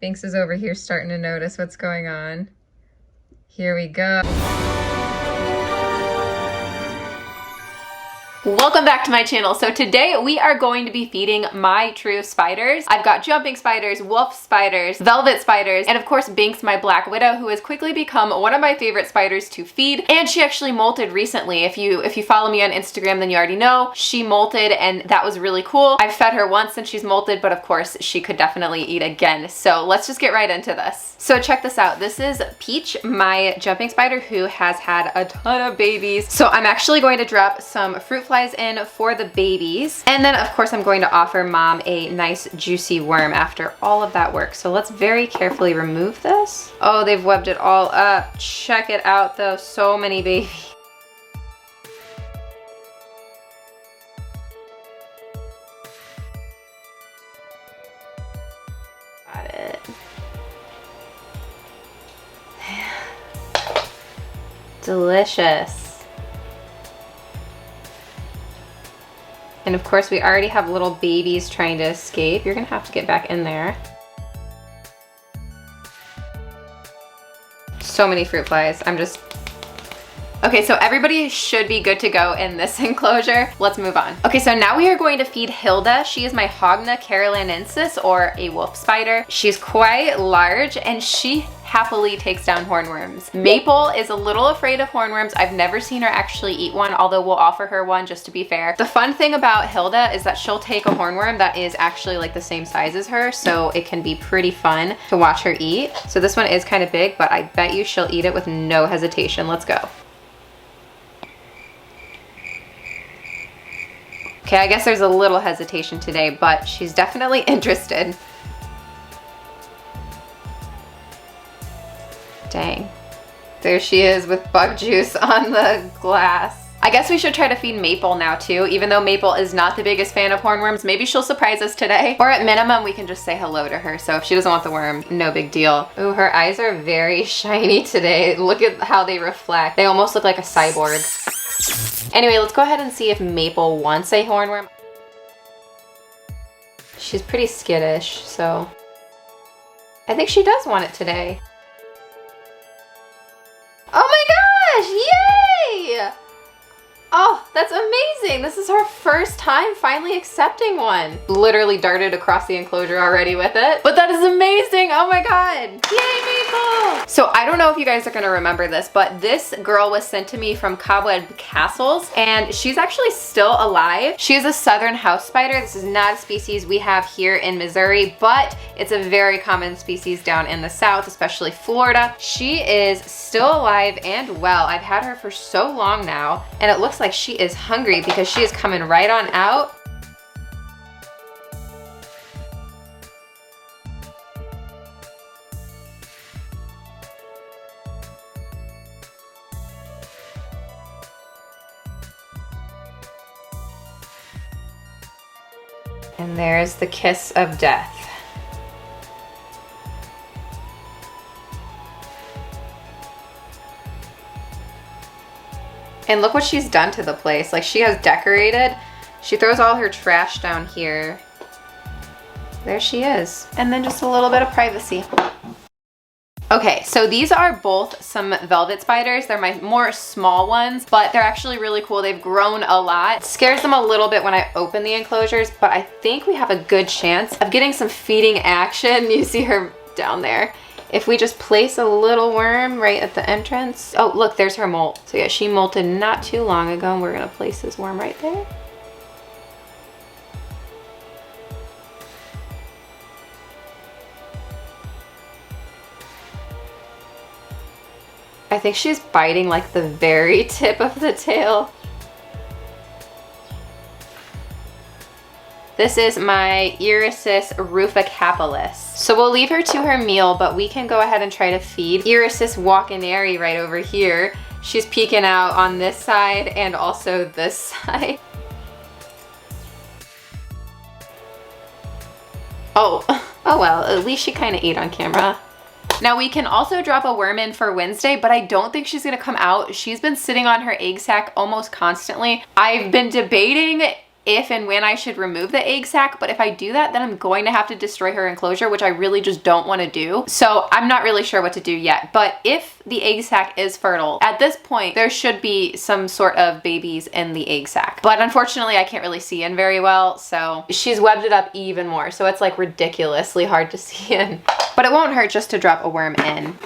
Binx is over here starting to notice what's going on. Here we go. Welcome back to my channel. So today we are going to be feeding my true spiders. I've got jumping spiders, wolf spiders, velvet spiders, and of course Binx, my black widow, who has quickly become one of my favorite spiders to feed. And she actually molted recently. If you follow me on Instagram, then you already know she molted, and that was really cool. I've fed her once since she's molted, but of course she could definitely eat again. So let's just get right into this. So check this out. This is Peach, my jumping spider, who has had a ton of babies. So I'm actually going to drop some fruit flies in for the babies, and then of course I'm going to offer mom a nice juicy worm after all of that work. So let's very carefully remove this. Oh, they've webbed it all up. Check it out though, so many babies. Got it. Delicious. And of course we already have little babies trying to escape. You're gonna have to get back in there. So many fruit flies. Okay, so everybody should be good to go in this enclosure. Let's move on. Okay, so now we are going to feed Hilda. She is my Hogna carolinensis, or a wolf spider. She's quite large and she happily takes down hornworms. Maple is a little afraid of hornworms. I've never seen her actually eat one, although we'll offer her one just to be fair. The fun thing about Hilda is that she'll take a hornworm that is actually like the same size as her, so it can be pretty fun to watch her eat. So this one is kind of big, but I bet you she'll eat it with no hesitation. Let's go. Okay, I guess there's a little hesitation today, but she's definitely interested. Dang. There she is with bug juice on the glass. I guess we should try to feed Maple now too. Even though Maple is not the biggest fan of hornworms, maybe she'll surprise us today. Or at minimum, we can just say hello to her. So if she doesn't want the worm, no big deal. Ooh, her eyes are very shiny today. Look at how they reflect. They almost look like a cyborg. Anyway, let's go ahead and see if Maple wants a hornworm. She's pretty skittish, so I think she does want it today. Oh my gosh, yay! Oh, that's amazing. This is her first time finally accepting one. Literally darted across the enclosure already with it. But that is amazing. Oh my God. Yay, Maple. So I don't know if you guys are gonna remember this, but this girl was sent to me from Cobweb Castles, and she's actually still alive. She is a southern house spider. This is not a species we have here in Missouri, but it's a very common species down in the South, especially Florida. She is still alive and well. I've had her for so long now, and it looks like she is hungry because she is coming right on out. And there's the kiss of death. And look what she's done to the place. Like, she has decorated. She throws all her trash down here. There she is. And then just a little bit of privacy. Okay, so these are both some velvet spiders. They're my more small ones, but they're actually really cool. They've grown a lot. It scares them a little bit when I open the enclosures, but I think we have a good chance of getting some feeding action. You see her down there. If we just place a little worm right at the entrance. Oh, look, there's her molt. So yeah, she molted not too long ago, and we're gonna place this worm right there. I think she's biting like the very tip of the tail. This is my Irisis ruficapalis. So we'll leave her to her meal, but we can go ahead and try to feed Irisis walkeneri right over here. She's peeking out on this side and also this side. Oh well, at least she kind of ate on camera. Now we can also drop a worm in for Wednesday, but I don't think she's gonna come out. She's been sitting on her egg sac almost constantly. I've been debating if and when I should remove the egg sac, but if I do that, then I'm going to have to destroy her enclosure, which I really just don't want to do. So I'm not really sure what to do yet, but if the egg sac is fertile, at this point, there should be some sort of babies in the egg sac. But unfortunately, I can't really see in very well, so she's webbed it up even more, so it's like ridiculously hard to see in. But it won't hurt just to drop a worm in.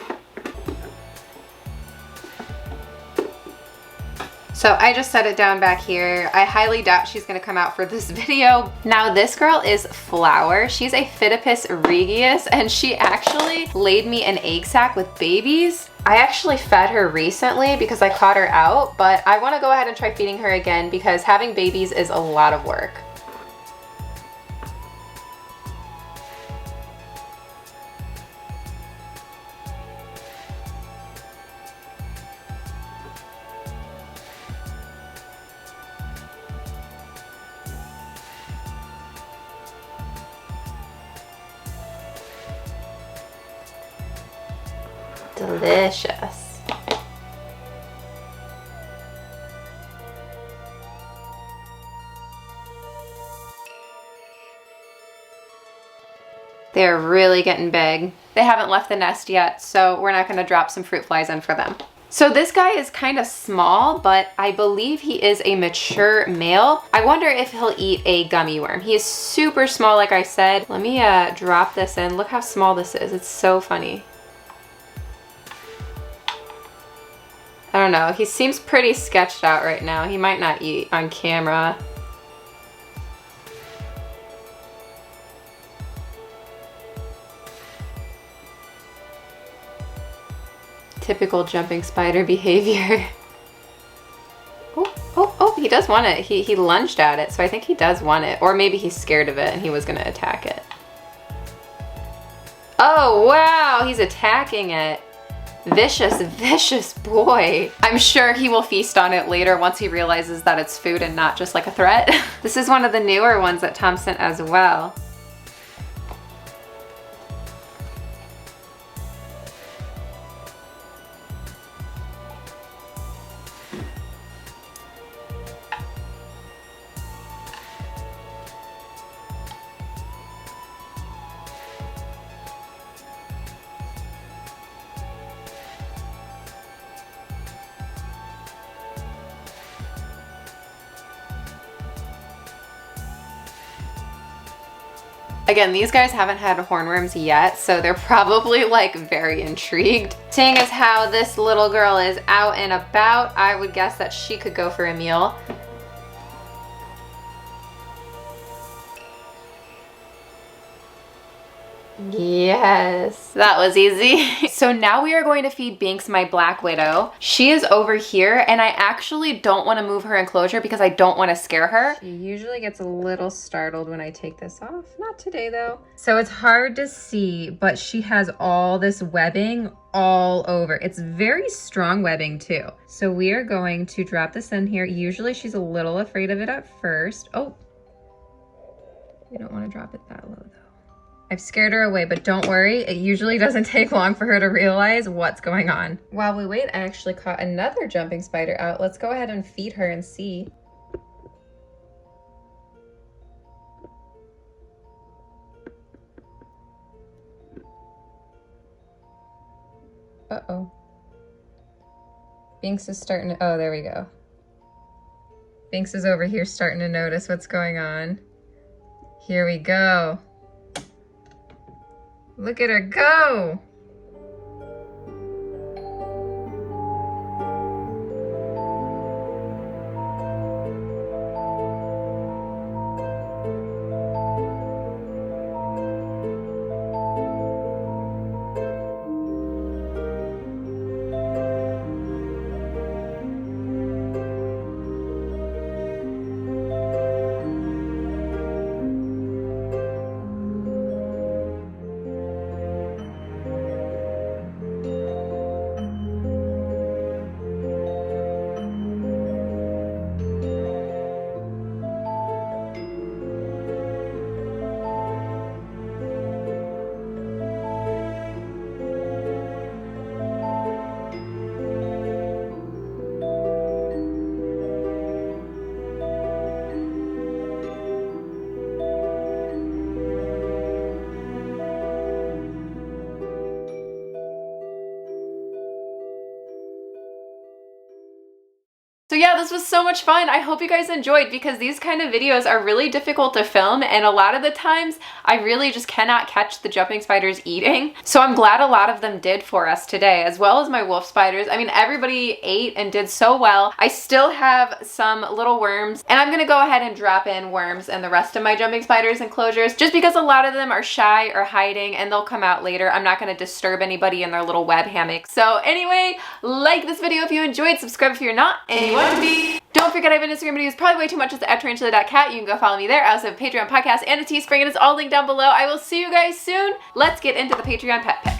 So I just set it down back here. I highly doubt she's gonna come out for this video. Now this girl is Flower. She's a Phidippus regius, and she actually laid me an egg sac with babies. I actually fed her recently because I caught her out, but I wanna go ahead and try feeding her again because having babies is a lot of work. Delicious. They're really getting big. They haven't left the nest yet, so we're not gonna drop some fruit flies in for them. So this guy is kind of small, but I believe he is a mature male. I wonder if he'll eat a gummy worm. He is super small, like I said. Let me drop this in. Look how small this is. It's so funny. I don't know, he seems pretty sketched out right now. He might not eat on camera. Typical jumping spider behavior. Oh, he does want it. He lunged at it, so I think he does want it. Or maybe he's scared of it and he was gonna attack it. Oh, wow, he's attacking it. Vicious, vicious boy. I'm sure he will feast on it later once he realizes that it's food and not just like a threat. This is one of the newer ones that Tom sent as well. Again, these guys haven't had hornworms yet, so they're probably like very intrigued. Seeing as how this little girl is out and about, I would guess that she could go for a meal. Yes, that was easy. So now we are going to feed Binx, my black widow. She is over here, and I actually don't want to move her enclosure because I don't want to scare her. She usually gets a little startled when I take this off. Not today though. So it's hard to see, but she has all this webbing all over. It's very strong webbing too. So we are going to drop this in here. Usually she's a little afraid of it at first. Oh, we don't want to drop it that low though. I've scared her away, but don't worry. It usually doesn't take long for her to realize what's going on. While we wait, I actually caught another jumping spider out. Let's go ahead and feed her and see. Uh-oh. Binx is starting to, oh, there we go. Binx is over here starting to notice what's going on. Here we go. Look at her go! yeah, this was so much fun. I hope you guys enjoyed, because these kind of videos are really difficult to film, and a lot of the times I really just cannot catch the jumping spiders eating. So I'm glad a lot of them did for us today, as well as my wolf spiders. I mean, everybody ate and did so well. I still have some little worms, and I'm gonna go ahead and drop in worms in the rest of my jumping spiders enclosures, just because a lot of them are shy or hiding, and they'll come out later. I'm not gonna disturb anybody in their little web hammock. So anyway, like this video if you enjoyed, subscribe if you're not, and you want to be. Don't forget I have an Instagram videos, probably way too much. It's at Tarantula.kat. You can go follow me there. I also have a Patreon podcast and a Teespring, and it's all linked down below. I will see you guys soon. Let's get into the Patreon pet pick.